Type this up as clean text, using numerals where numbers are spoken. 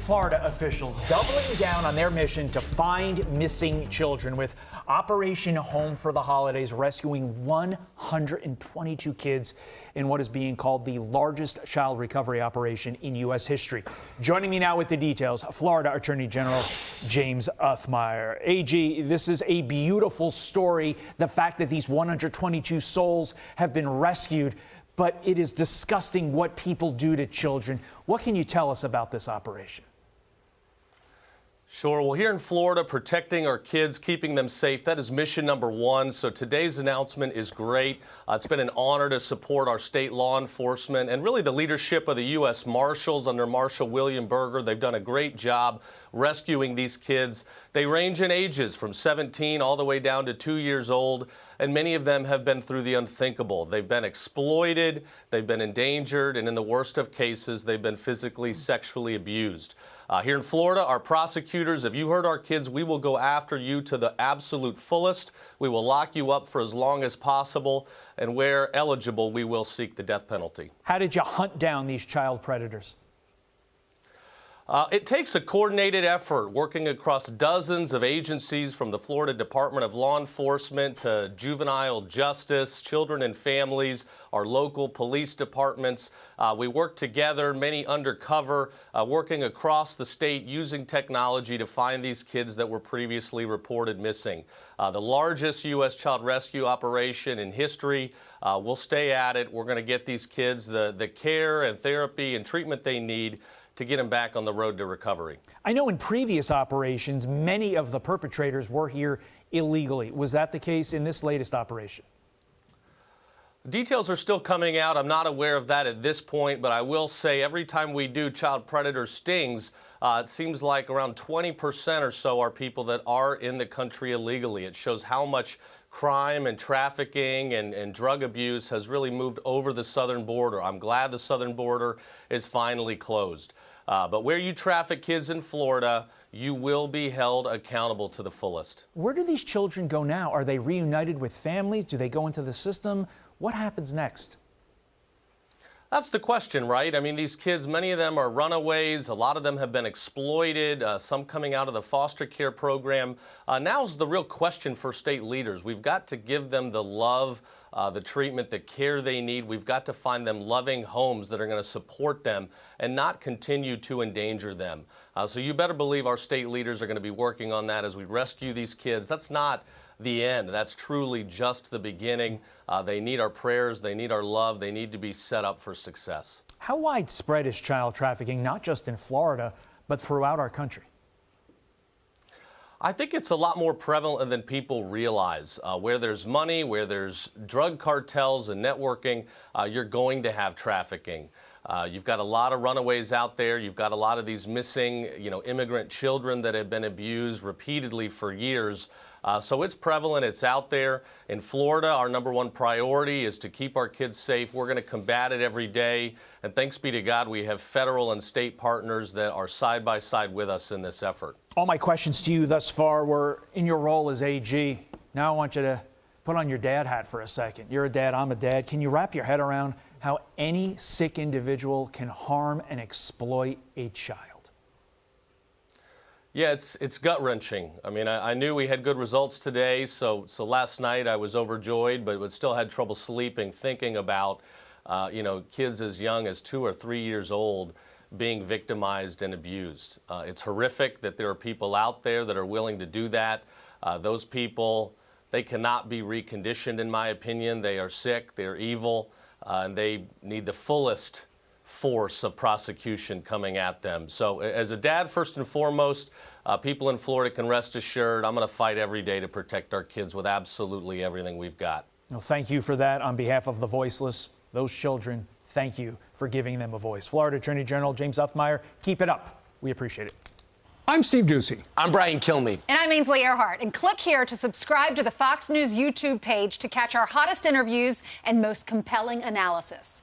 Florida officials doubling down on their mission to find missing children with Operation Home for the Holidays, rescuing 122 kids in what is being called the largest child recovery operation in U.S. history. Joining me now with the details, Florida Attorney General James Uthmeier. AG, this is a beautiful story, the fact that these 122 souls have been rescued, but it is disgusting what people do to children. What can you tell us about this operation? Sure. Well, here in Florida, protecting our kids, keeping them safe, that is mission number one. So today's announcement is great. It's been an honor to support our state law enforcement and really the leadership of the U.S. Marshals under Marshal William Berger. They've done a great job rescuing these kids. They range in ages from 17 all the way down to 2 years old, and many of them have been through the unthinkable. They've been exploited, they've been endangered, and in the worst of cases, they've been physically, sexually abused. Here in Florida, our prosecutors, if you hurt our kids, we will go after you to the absolute fullest. We will lock you up for as long as possible, and where eligible, we will seek the death penalty. How did you hunt down these child predators? It takes a coordinated effort working across dozens of agencies, from the Florida Department of Law Enforcement to Juvenile Justice, Children and Families, our local police departments. We work together, many undercover, working across the state using technology to find these kids that were previously reported missing. The largest U.S. child rescue operation in history. We'll stay at it. We're going to get these kids the care and therapy and treatment they need to get them back on the road to recovery. I know in previous operations, many of the perpetrators were here illegally. Was that the case in this latest operation? Details are still coming out. I'm not aware of that at this point, but I will say every time we do child predator stings, it seems like around 20% or so are people that are in the country illegally. It shows how much crime and trafficking and drug abuse has really moved over the southern border. I'm glad the southern border is finally closed. But where you traffic kids in Florida, you will be held accountable to the fullest. Where do these children go now? Are they reunited with families? Do they go into the system? What happens next? That's the question, right? I mean, these kids, many of them are runaways. A lot of them have been exploited, some coming out of the foster care program. Now's the real question for state leaders. We've got to give them the love, the treatment, the care they need. We've got to find them loving homes that are going to support them and not continue to endanger them. So you better believe our state leaders are going to be working on that as we rescue these kids. That's not the end. That's truly just the beginning. They need our prayers. They need our love. They need to be set up for success. How widespread is child trafficking, not just in Florida, but throughout our country? I think it's a lot more prevalent than people realize. Where there's money, where there's drug cartels and networking, you're going to have trafficking. You've got a lot of runaways out there. You've got a lot of these missing, immigrant children that have been abused repeatedly for years. So it's prevalent. It's out there. In Florida, our number one priority is to keep our kids safe. We're going to combat it every day. And thanks be to God, we have federal and state partners that are side by side with us in this effort. All my questions to you thus far were in your role as AG. Now I want you to put on your dad hat for a second. You're a dad, I'm a dad. Can you wrap your head around how any sick individual can harm and exploit a child? Yeah, it's gut-wrenching. I mean, I knew we had good results today, so last night I was overjoyed, but still had trouble sleeping, thinking about, kids as young as 2 or 3 years old being victimized and abused. It's horrific that there are people out there that are willing to do that. Those people, they cannot be reconditioned, in my opinion. They are sick, they're evil, and they need the fullest force of prosecution coming at them. So as a dad, first and foremost, people in Florida can rest assured I'm going to fight every day to protect our kids with absolutely everything we've got. Well, thank you for that on behalf of the voiceless, those children. Thank you for giving them a voice. Florida Attorney General James Uthmeier, keep it up. We appreciate it. I'm Steve Ducey. I'm Brian Kilmeade. And I'm Ainsley Earhart. And click here to subscribe to the Fox News YouTube page to catch our hottest interviews and most compelling analysis.